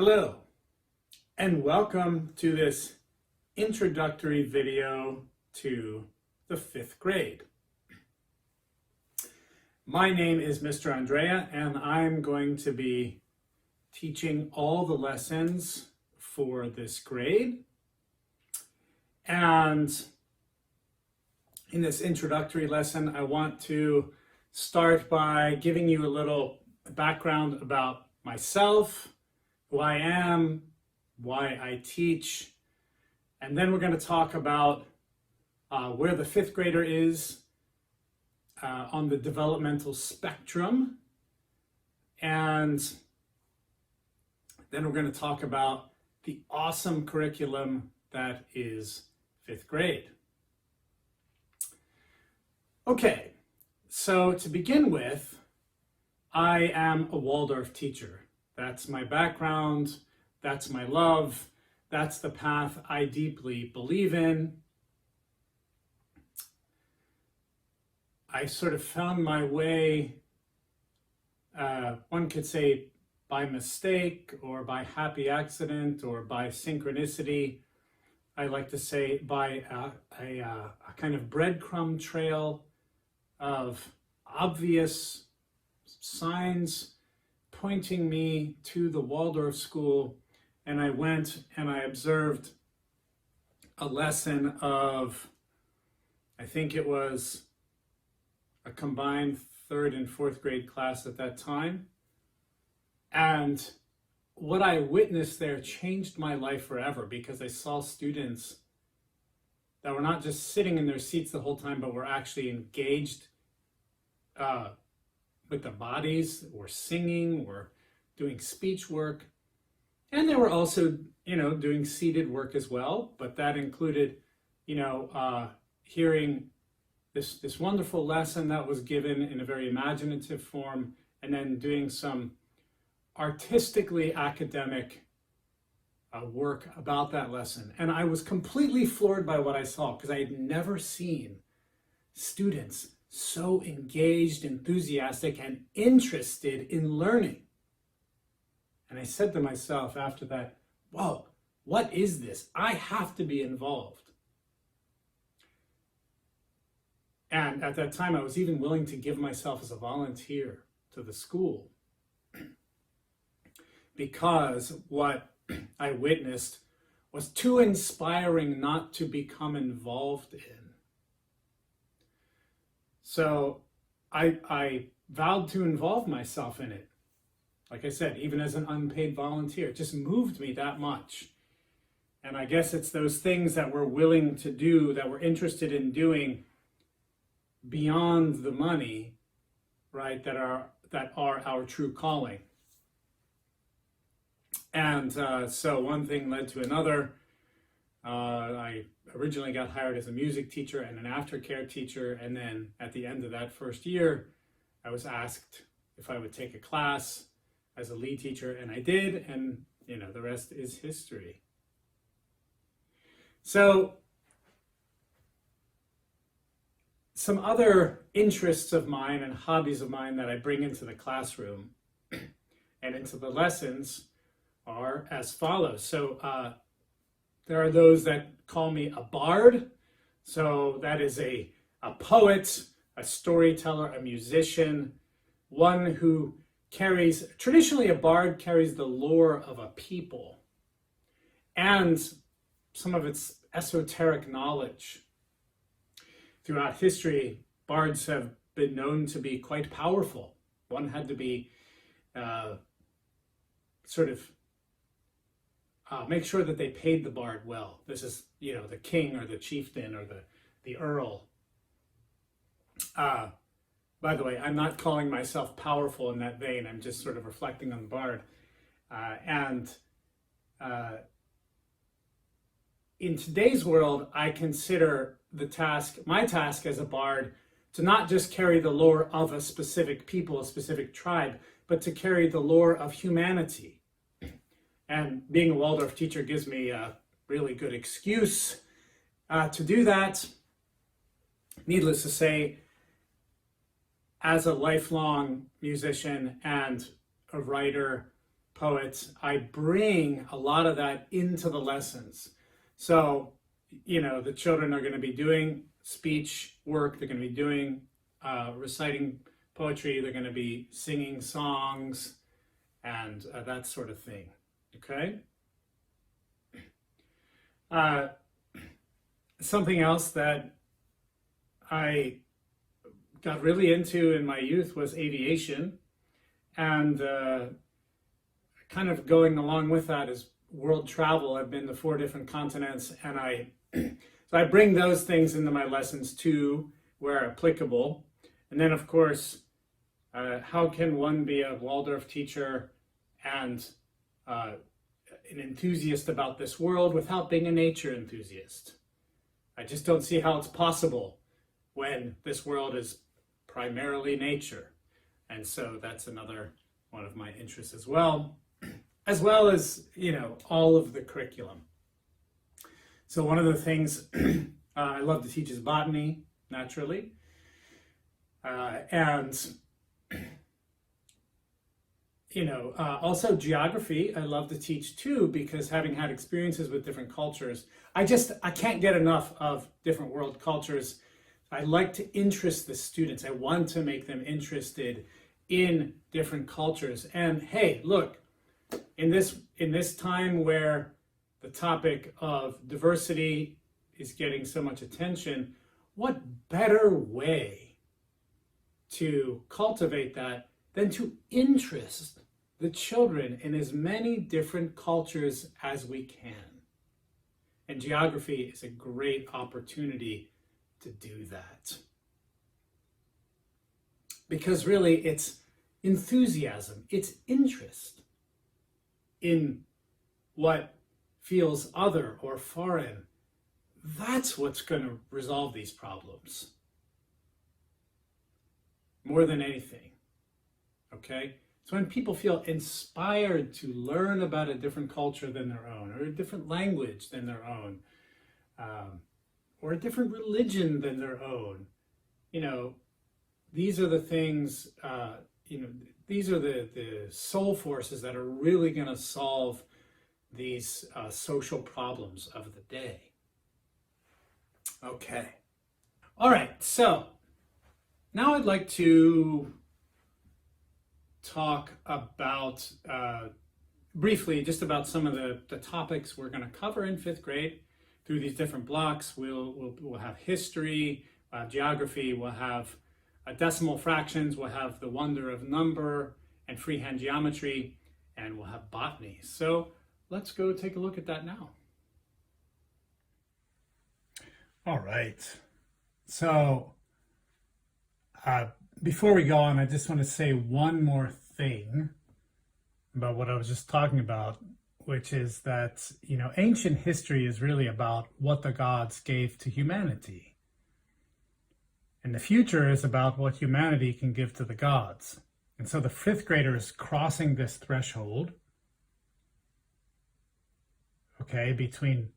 Hello, and welcome to this introductory video to the 5th grade. My name is Mr. Andrea, and I'm going to be teaching all the lessons for this grade. And in this introductory lesson, I want to start by giving you a little background about myself, who I am, why I teach, and then we're going to talk about where the 5th grader is on the developmental spectrum, and then we're going to talk about the awesome curriculum that is 5th grade. Okay, so to begin with, I am a Waldorf teacher. That's my background, that's my love, that's the path I deeply believe in. I sort of found my way, one could say by mistake or by happy accident or by synchronicity. I like to say by a kind of breadcrumb trail of obvious signs pointing me to the Waldorf school, and I went and I observed a lesson of, I think it was a combined 3rd and 4th grade class at that time. And what I witnessed there changed my life forever, because I saw students that were not just sitting in their seats the whole time, but were actually engaged with their bodies, or singing, or doing speech work. And they were also, doing seated work as well, but that included, hearing this wonderful lesson that was given in a very imaginative form, and then doing some artistically academic work about that lesson. And I was completely floored by what I saw, because I had never seen students so engaged, enthusiastic, and interested in learning. And I said to myself after that, whoa, what is this? I have to be involved. And at that time, I was even willing to give myself as a volunteer to the school, because what I witnessed was too inspiring not to become involved in. So I vowed to involve myself in it. Like I said, even as an unpaid volunteer, it just moved me that much. And I guess it's those things that we're willing to do, that we're interested in doing beyond the money, right, that are our true calling. And so one thing led to another. I originally got hired as a music teacher and an aftercare teacher, and then at the end of that first year, I was asked if I would take a class as a lead teacher, and I did, and the rest is history. So some other interests of mine and hobbies of mine that I bring into the classroom and into the lessons are as follows. So there are those that call me a bard. So that is a poet, a storyteller, a musician, one who traditionally a bard carries the lore of a people and some of its esoteric knowledge. Throughout history, bards have been known to be quite powerful. One had to be make sure that they paid the bard well. This is, the king or the chieftain or the earl. By the way, I'm not calling myself powerful in that vein. I'm just sort of reflecting on the bard. In today's world, I consider my task as a bard, to not just carry the lore of a specific people, a specific tribe, but to carry the lore of humanity. And being a Waldorf teacher gives me a really good excuse to do that. Needless to say, as a lifelong musician and a writer, poets, I bring a lot of that into the lessons. So, you know, the children are going to be doing speech work, they're going to be doing reciting poetry, they're going to be singing songs, and that sort of thing. Okay? Something else that I got really into in my youth was aviation, and kind of going along with that is world travel. I've been to 4 different continents, and so I bring those things into my lessons too, where applicable. And then, of course, how can one be a Waldorf teacher and an enthusiast about this world without being a nature enthusiast? I just don't see how it's possible when this world is primarily nature. And so that's another one of my interests as well as, you know, all of the curriculum. So one of the things I love to teach is botany, naturally. And, you know, also geography, I love to teach too, because having had experiences with different cultures, I can't get enough of different world cultures. I like to interest the students. I want to make them interested in different cultures. And hey, look, in this time where the topic of diversity is getting so much attention, what better way to cultivate that than to interest the children in as many different cultures as we can? And geography is a great opportunity to do that. Because really it's enthusiasm, it's interest in what feels other or foreign. That's what's going to resolve these problems more than anything. Okay? So when people feel inspired to learn about a different culture than their own, or a different language than their own, or a different religion than their own, you know, these are the things, you know, these are the soul forces that are really going to solve these social problems of the day. Okay. All right. So now I'd like to talk about, briefly, just about some of the topics we're going to cover in 5th grade through these different blocks. We'll have history, we'll have geography, we'll have decimal fractions, we'll have the wonder of number and freehand geometry, and we'll have botany. So let's go take a look at that now. All right. So before we go on, I just want to say one more thing about what I was just talking about, which is that, you know, ancient history is really about what the gods gave to humanity. And the future is about what humanity can give to the gods. And so the 5th grader is crossing this threshold, okay, between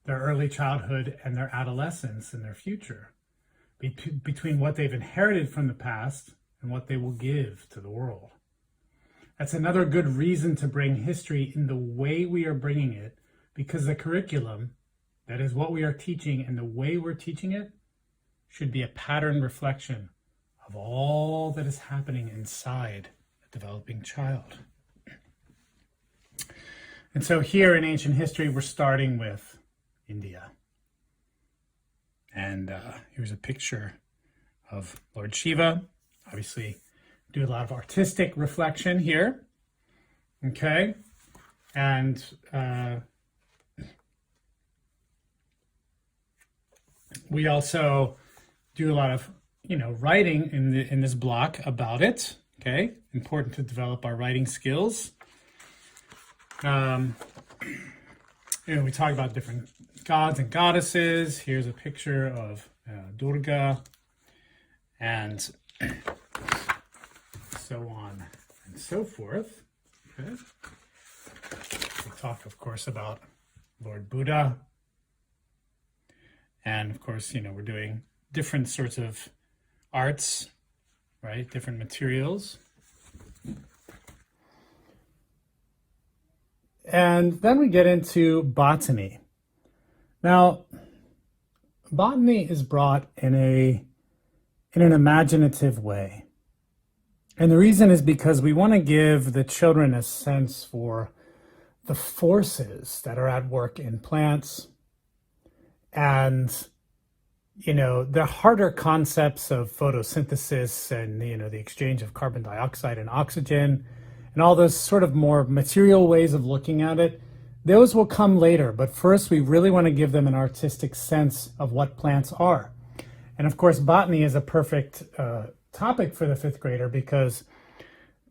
their early childhood and their adolescence and their future, between what they've inherited from the past and what they will give to the world. That's another good reason to bring history in the way we are bringing it, because the curriculum, that is what we are teaching, and the way we're teaching it should be a pattern reflection of all that is happening inside a developing child. And so here in ancient history, we're starting with India. And here's a picture of Lord Shiva. Obviously, do a lot of artistic reflection here. Okay. And we also do a lot of, you know, writing in this block about it. Okay. Important to develop our writing skills. You know, we talk about different gods and goddesses. Here's a picture of Durga, and so on and so forth. Okay. We talk, of course, about Lord Buddha. And of course, you know, we're doing different sorts of arts, right? Different materials. And then we get into botany. Now, botany is brought in an imaginative way. And the reason is because we want to give the children a sense for the forces that are at work in plants and, the harder concepts of photosynthesis and, the exchange of carbon dioxide and oxygen and all those sort of more material ways of looking at it. Those will come later, but first we really want to give them an artistic sense of what plants are. And of course, botany is a perfect topic for the fifth grader because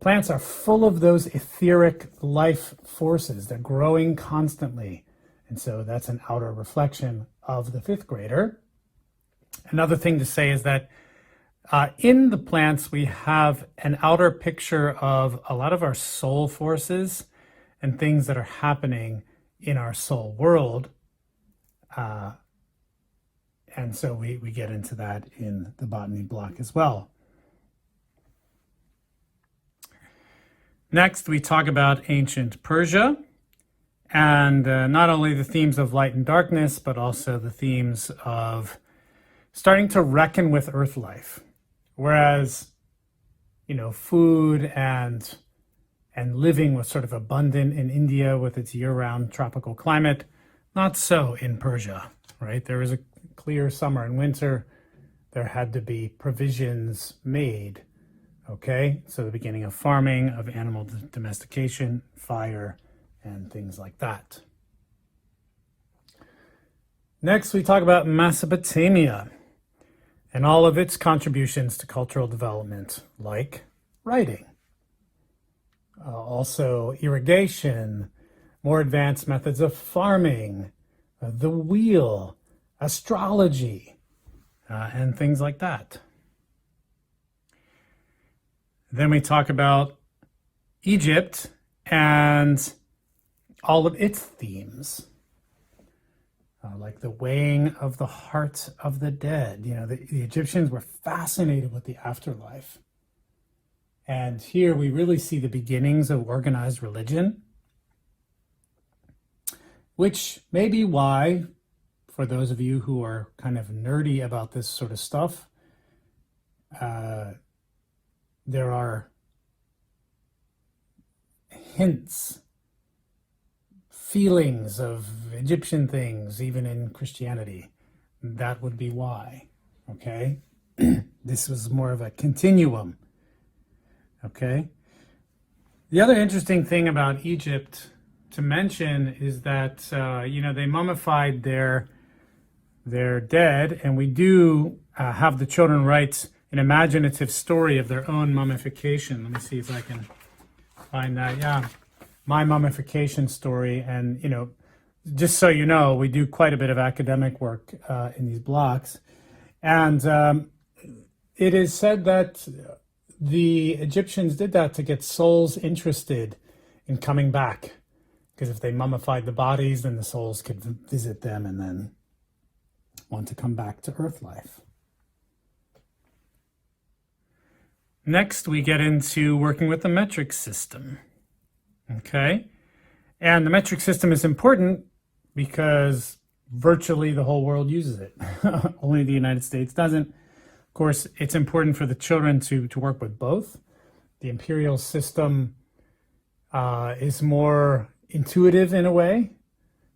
plants are full of those etheric life forces. They're growing constantly. And so that's an outer reflection of the fifth grader. Another thing to say is that in the plants, we have an outer picture of a lot of our soul forces and things that are happening in our soul world. And so we get into that in the botany block as well. Next, we talk about ancient Persia, and not only the themes of light and darkness, but also the themes of starting to reckon with earth life. Whereas, food and living was sort of abundant in India with its year-round tropical climate, not so in Persia, right? There was a clear summer and winter. There had to be provisions made, okay? So the beginning of farming, of animal domestication, fire, and things like that. Next, we talk about Mesopotamia and all of its contributions to cultural development, like writing. Also irrigation, more advanced methods of farming, the wheel, astrology, and things like that. Then we talk about Egypt and all of its themes, like the weighing of the heart of the dead. The Egyptians were fascinated with the afterlife. And here we really see the beginnings of organized religion, which may be why, for those of you who are kind of nerdy about this sort of stuff, there are hints, feelings of Egyptian things, even in Christianity. That would be why, okay? This was more of a continuum, okay? The other interesting thing about Egypt to mention is that, they mummified their dead, and we do have the children write an imaginative story of their own mummification. Let me see if I can find that. Yeah, my mummification story. And, just so you know, we do quite a bit of academic work in these blocks. And it is said that the Egyptians did that to get souls interested in coming back. Because if they mummified the bodies, then the souls could visit them and then want to come back to earth life. Next, we get into working with the metric system. Okay? And the metric system is important because virtually the whole world uses it. Only the United States doesn't. Of course, it's important for the children to work with both. The imperial system is more intuitive in a way.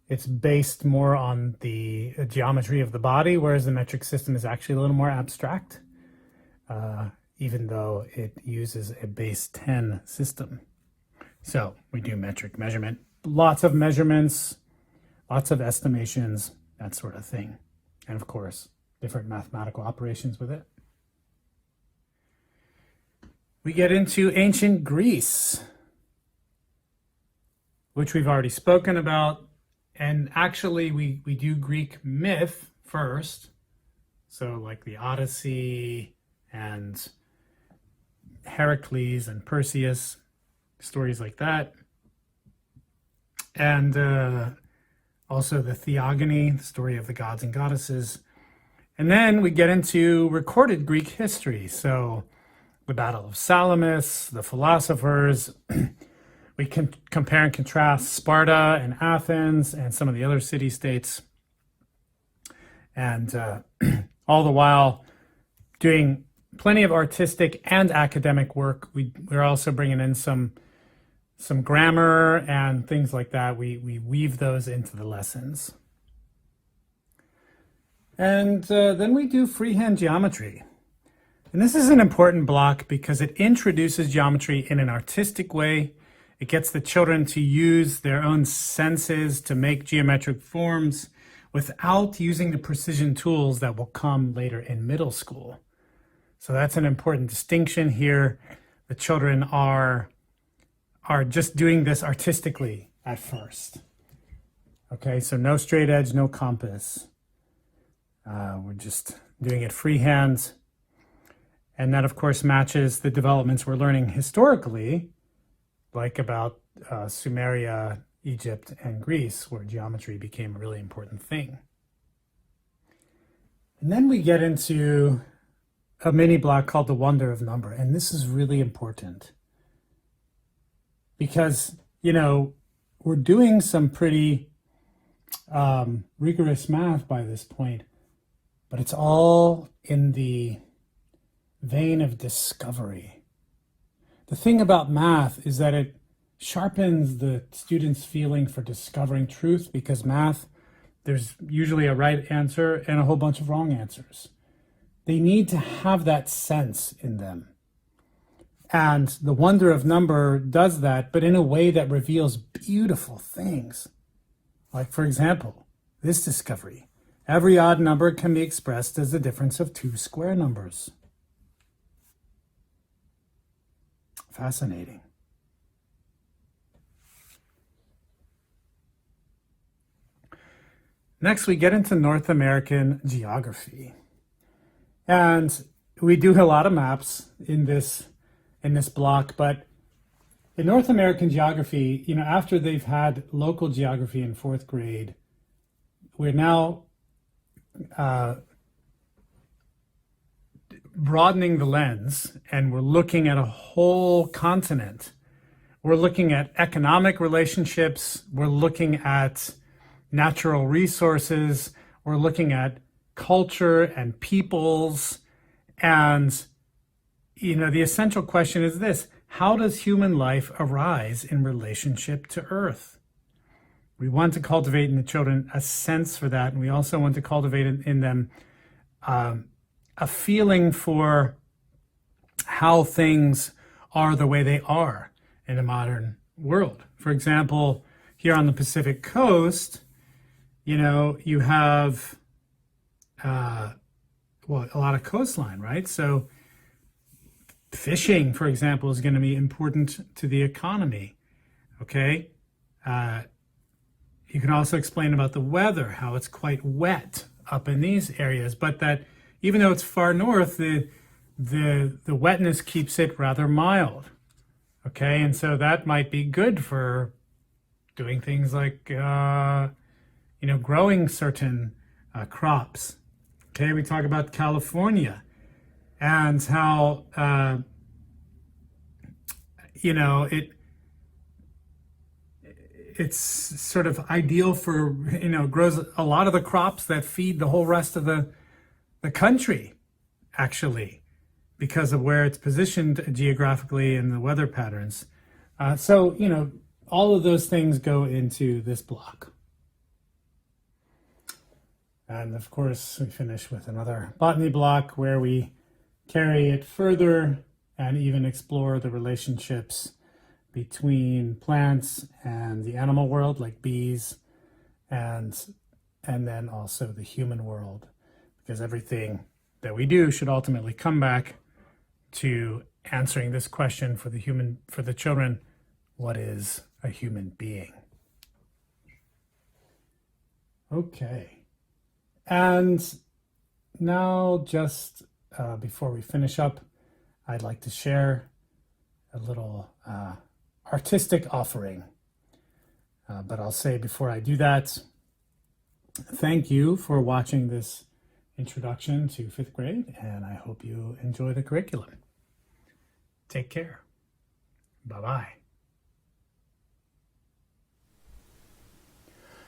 It's based more on the geometry of the body, whereas the metric system is actually a little more abstract, even though it uses a base 10 system. So we do metric measurement, lots of measurements, lots of estimations, that sort of thing. And of course, different mathematical operations with it. We get into ancient Greece, which we've already spoken about. And actually, we do Greek myth first. So like the Odyssey and Heracles and Perseus, stories like that. And also the Theogony, the story of the gods and goddesses. And then we get into recorded Greek history. So the Battle of Salamis, the philosophers, We can compare and contrast Sparta and Athens and some of the other city-states. And all the while doing plenty of artistic and academic work. We're also bringing in some grammar and things like that. We weave those into the lessons. And then we do freehand geometry. And this is an important block because it introduces geometry in an artistic way. It gets the children to use their own senses to make geometric forms without using the precision tools that will come later in middle school. So that's an important distinction here. The children are just doing this artistically at first. Okay, so no straight edge, no compass. We're just doing it freehand. And that, of course, matches the developments we're learning historically, like about Sumeria, Egypt, and Greece, where geometry became a really important thing. And then we get into a mini block called the wonder of number. And this is really important because, you know, we're doing some pretty rigorous math by this point, but it's all in the vein of discovery. The thing about math is that it sharpens the student's feeling for discovering truth, because math, there's usually a right answer and a whole bunch of wrong answers. They need to have that sense in them. And the wonder of number does that, but in a way that reveals beautiful things. Like, for example, this discovery. Every odd number can be expressed as the difference of two square numbers. Fascinating. Next, we get into North American geography. And we do a lot of maps in this block, but in North American geography, you know, after they've had local geography in fourth grade, we're now broadening the lens, and we're looking at a whole continent. We're looking at economic relationships. We're looking at natural resources. We're looking at culture and peoples. And, you know, the essential question is this: how does human life arise in relationship to Earth? We want to cultivate in the children a sense for that, and we also want to cultivate in them a feeling for how things are the way they are in a modern world. For example, here on the Pacific coast, you know, you have a lot of coastline, right? So fishing, for example, is going to be important to the economy, okay? You can also explain about the weather, how it's quite wet up in these areas, but that even though it's far north, the wetness keeps it rather mild, okay? And so that might be good for doing things like, you know, growing certain crops. Okay, we talk about California and how, you know, it's sort of ideal for, you know, grows a lot of the crops that feed the whole rest of the country, actually, because of where it's positioned geographically and the weather patterns. So, you know, all of those things go into this block. And of course, we finish with another botany block where we carry it further and even explore the relationships between plants and the animal world, like bees, and then also the human world, because everything that we do should ultimately come back to answering this question for the children: what is a human being? Okay. And now, just before we finish up, I'd like to share a little artistic offering. But I'll say before I do that, thank you for watching this introduction to fifth grade, and I hope you enjoy the curriculum. Take care. Bye-bye.